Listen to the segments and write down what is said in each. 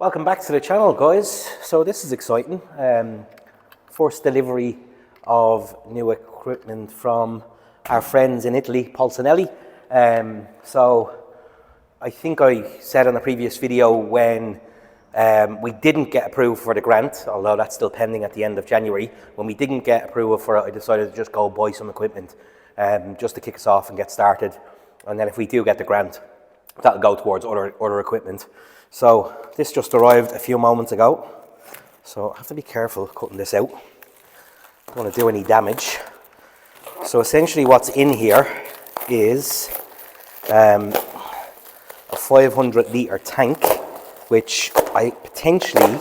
Welcome back to the channel, guys. So this is exciting. First delivery of new equipment from our friends in Italy, Polsinelli. So I think I said on a previous video when we didn't get approved for the grant, although that's still pending at the end of January. When we didn't get approval for it, I decided to just go buy some equipment just to kick us off and get started. And then if we do get the grant, that'll go towards other equipment. So this just arrived a few moments ago. So I have to be careful cutting this out. Don't want to do any damage. So essentially what's in here is a 500 litre tank, which I potentially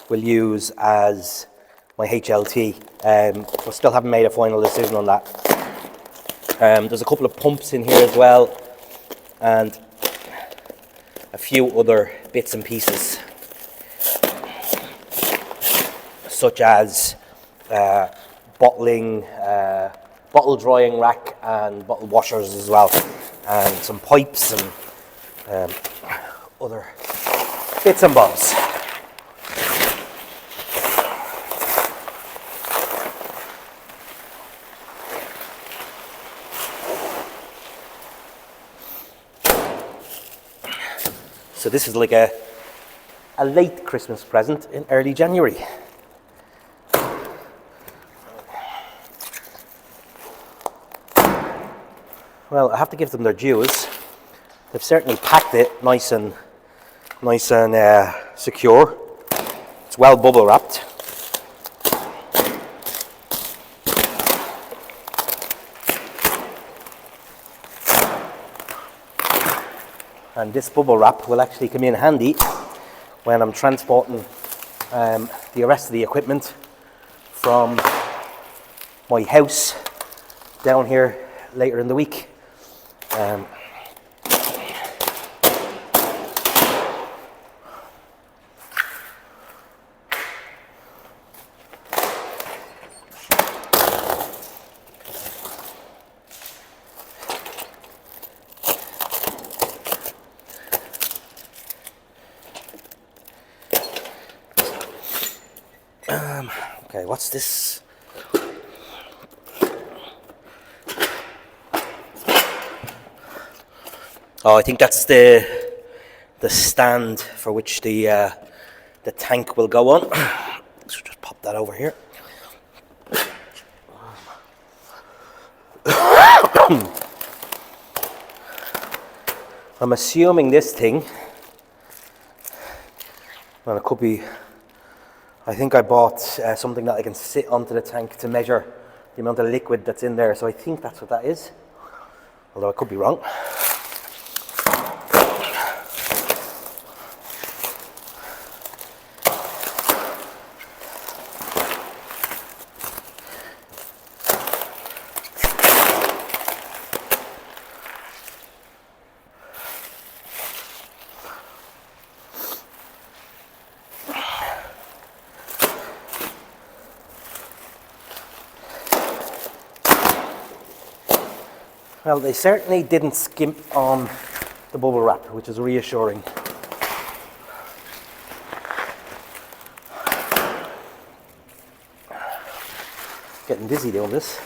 will use as my HLT. I still haven't made a final decision on that. There's a couple of pumps in here as well, and a few other bits and pieces, such as bottle drying rack and bottle washers as well, and some pipes and other bits and bobs. So this is like a late Christmas present in early January. Well, I have to give them their dues. They've certainly packed it nice and secure. It's well bubble wrapped. And this bubble wrap will actually come in handy when I'm transporting the rest of the equipment from my house down here later in the week. Okay, what's this? Oh, I think that's the stand for which the tank will go on. Let's just pop that over here. I'm assuming this thing, well, it could be, I think I bought something that I can sit onto the tank to measure the amount of liquid that's in there, so I think that's what that is, although I could be wrong. Well, they certainly didn't skimp on the bubble wrap, which is reassuring. Getting dizzy doing this.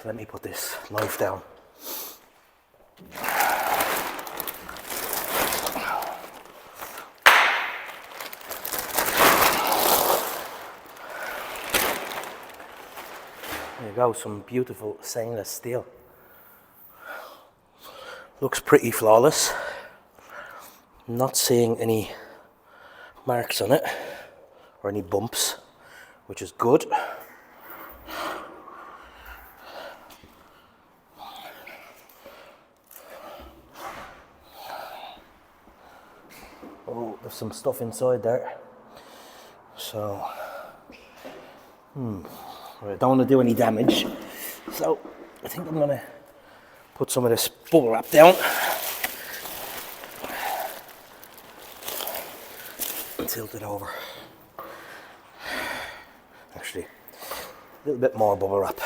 Let me put this knife down. you go, some beautiful stainless steel. Looks pretty flawless. I'm not seeing any marks on it or any bumps, which is good. Oh, there's some stuff inside there. So, I don't want to do any damage. So, I think I'm going to put some of this bubble wrap down and tilt it over. Actually, a little bit more bubble wrap.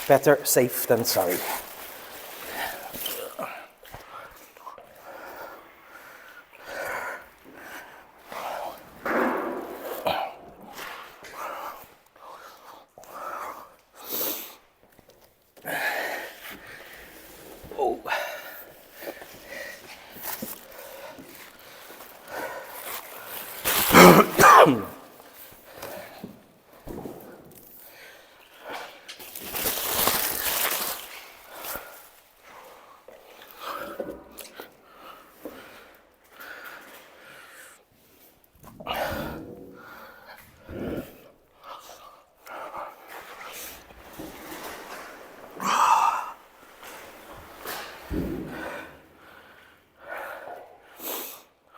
Better safe than sorry.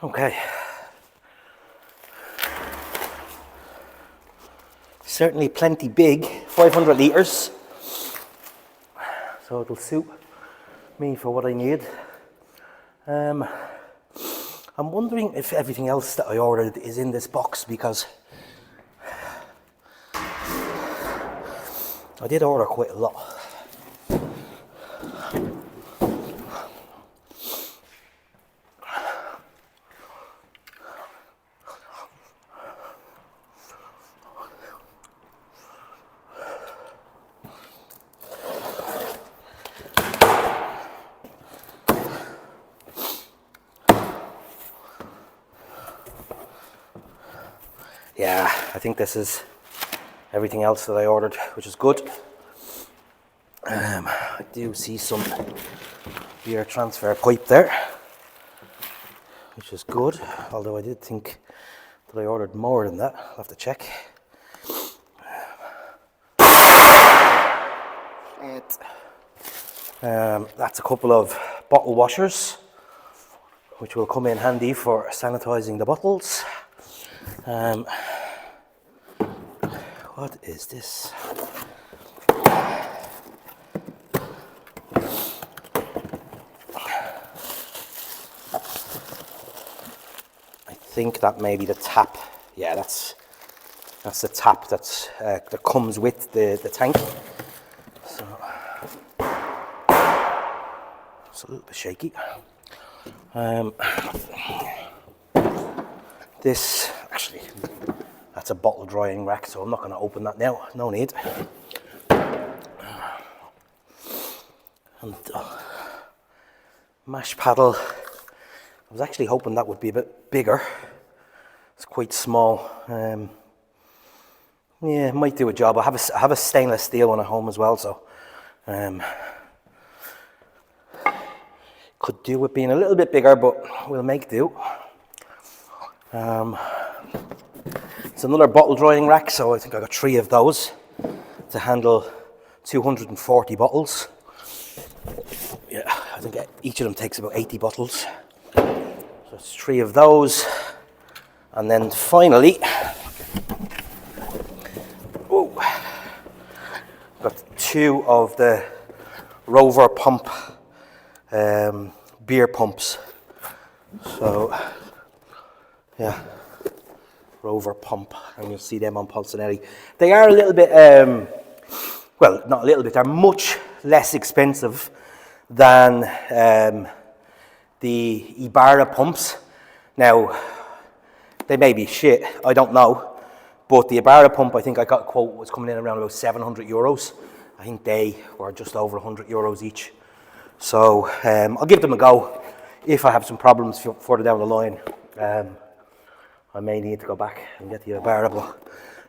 Okay. Certainly plenty big, 500 litres. So it'll suit me for what I need. I'm wondering if everything else that I ordered is in this box, because I did order quite a lot. Yeah, I think this is everything else that I ordered, which is good. I do see some beer transfer pipe there, which is good, although I did think that I ordered more than that. I'll have to check. That's a couple of bottle washers, which will come in handy for sanitizing the bottles. What is this? I think that may be the tap. Yeah, that's the tap that comes with the tank. So it's a little bit shaky. This actually, that's a bottle drying rack, so I'm not going to open that now. No need. And mash paddle. I was actually hoping that would be a bit bigger. It's quite small. Yeah, it might do a job. I have a stainless steel one at home as well, so could do with being a little bit bigger, but we'll make do. It's another bottle drying rack, so I think I got 3 of those to handle 240 bottles. Yeah, I think each of them takes about 80 bottles. So it's 3 of those. And then finally, got 2 of the Rover pump beer pumps. So yeah, Rover pump, and you'll see them on Pulcinelli. They are a little bit, well, not a little bit, they're much less expensive than the Ibarra pumps. Now, they may be shit, I don't know, but the Ibarra pump, I think I got a quote, was coming in around about 700 euros. I think they were just over 100 euros each. So I'll give them a go. If I have some problems further down the line, I may need to go back and get the Ibarra, but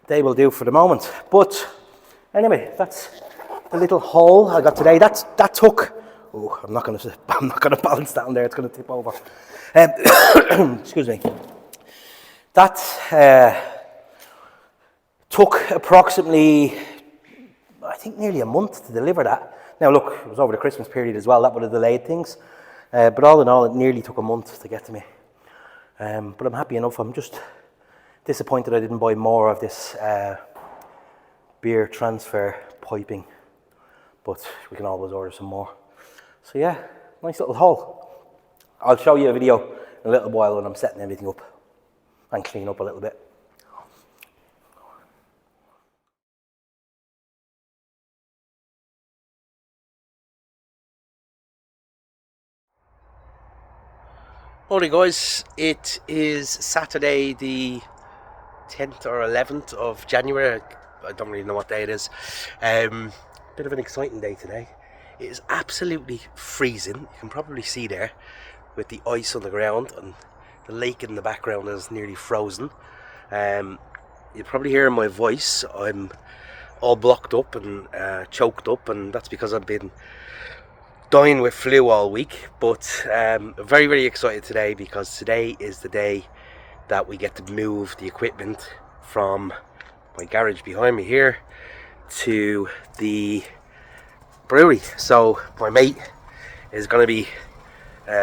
they will do for the moment. But Anyway, that's the little haul I got today. That took. Oh, I'm not gonna balance that on there. It's gonna tip over. Excuse me. That took approximately, I think, nearly a month to deliver that. Now look, it was over the Christmas period as well. That would have delayed things. But all in all, it nearly took a month to get to me. But I'm happy enough. I'm just disappointed I didn't buy more of this beer transfer piping. But we can always order some more. So yeah, nice little haul. I'll show you a video in a little while when I'm setting everything up and clean up a little bit. Morning guys, it is Saturday the 10th or 11th of January. I don't really know what day it is. Bit of an exciting day today. It is absolutely freezing. You can probably see there with the ice on the ground, and the lake in the background is nearly frozen. You'll probably hear in my voice I'm all blocked up and choked up, and that's because I've been dying with flu all week. But very, very excited today, because today is the day that we get to move the equipment from my garage behind me here to the brewery. So my mate is going to be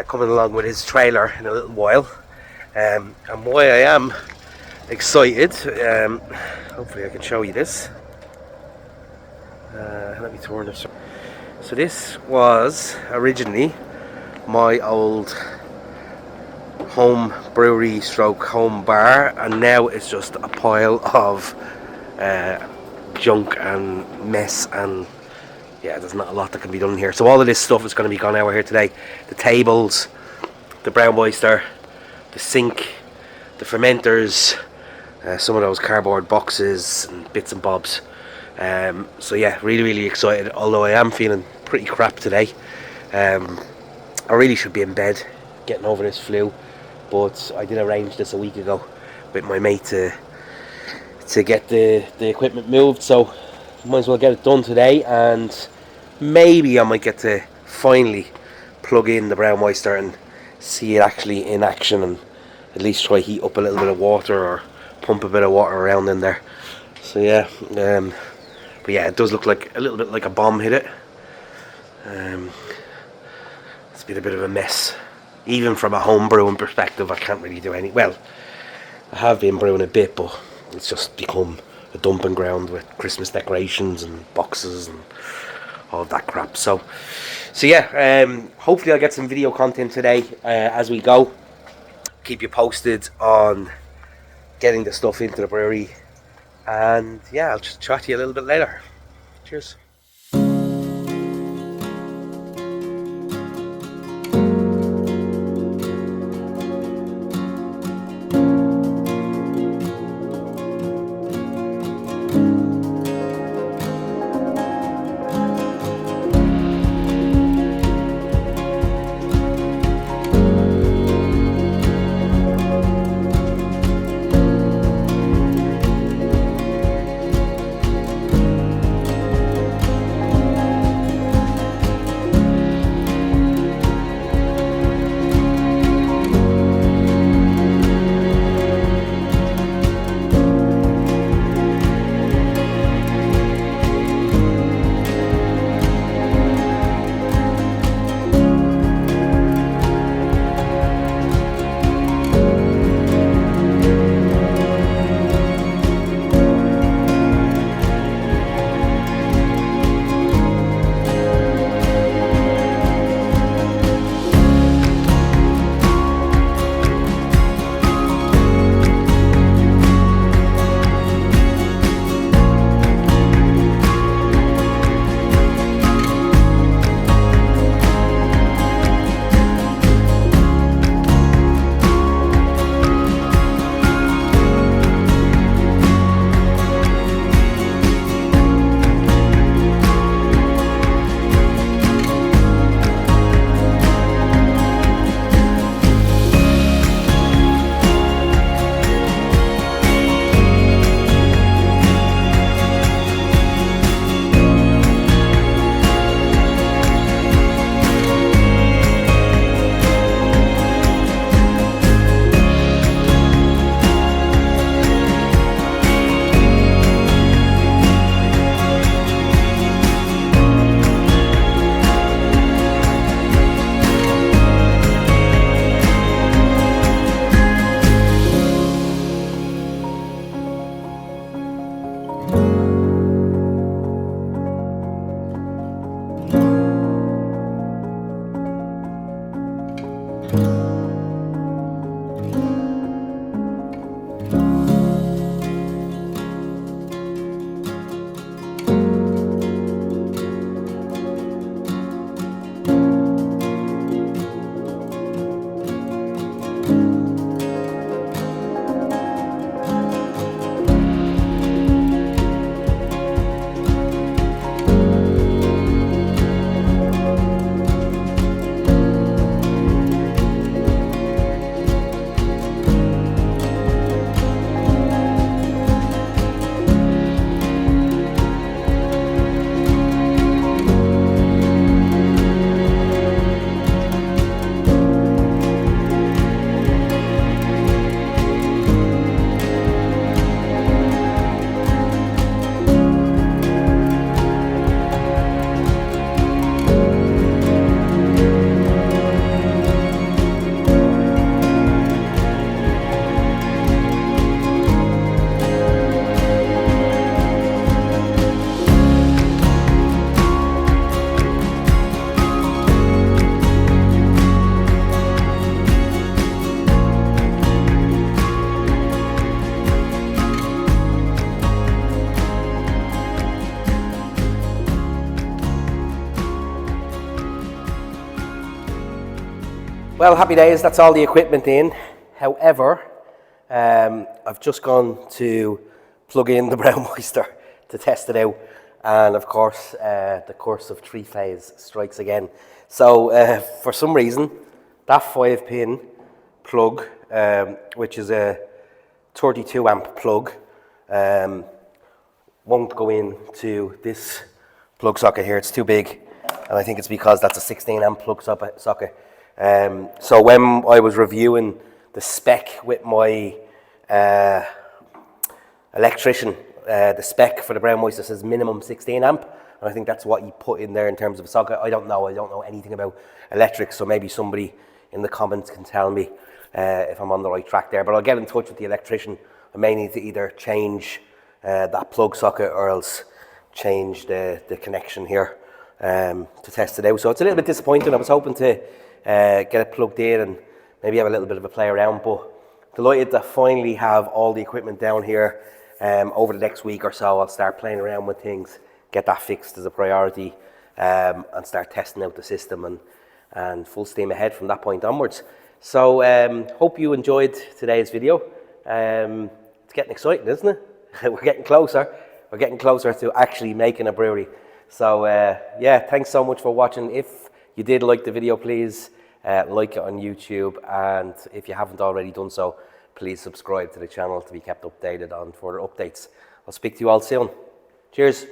coming along with his trailer in a little while, and why I am excited, hopefully I can show you this. Let me turn this. So this was originally my old home brewery stroke home bar, and now it's just a pile of junk and mess, and yeah, there's not a lot that can be done here. So all of this stuff is going to be gone out here today. The tables, the brown oyster, the sink, the fermenters, some of those cardboard boxes and bits and bobs. So yeah, really, really excited, although I am feeling pretty crap today. I really should be in bed getting over this flu, but I did arrange this a week ago with my mate to get the equipment moved, so might as well get it done today, and maybe I might get to finally plug in the brown oyster and see it actually in action, and at least try heat up a little bit of water or pump a bit of water around in there. So yeah, but yeah, it does look like a little bit like a bomb hit it. It's been a bit of a mess. Even from a home brewing perspective, I can't really do any. Well, I have been brewing a bit, but it's just become a dumping ground with Christmas decorations and boxes and all that crap. So yeah, hopefully I'll get some video content today as we go. Keep you posted on getting the stuff into the brewery, and yeah, I'll just chat to you a little bit later. Cheers. Well, happy days, that's all the equipment in. However, I've just gone to plug in the brown moister to test it out. And of course, the curse of three-phase strikes again. So for some reason, that 5-pin plug, which is a 32 amp plug, won't go into this plug socket here. It's too big, and I think it's because that's a 16 amp plug socket. So when I was reviewing the spec with my electrician, the spec for the brown moister says minimum 16 amp, and I think that's what you put in there in terms of a socket. I don't know anything about electrics, so maybe somebody in the comments can tell me if I'm on the right track there. But I'll get in touch with the electrician. I may need to either change that plug socket or else change the connection here to test it out. So it's a little bit disappointing. I was hoping to get it plugged in and maybe have a little bit of a play around, but delighted to finally have all the equipment down here. Over the next week or so, I'll start playing around with things, get that fixed as a priority, and start testing out the system and full steam ahead from that point onwards. So hope you enjoyed today's video. It's getting exciting, isn't it? We're getting closer. We're getting closer to actually making a brewery. So yeah, thanks so much for watching. If you did like the video, please like it on YouTube, and if you haven't already done so, please subscribe to the channel to be kept updated on further updates. I'll speak to you all soon. Cheers.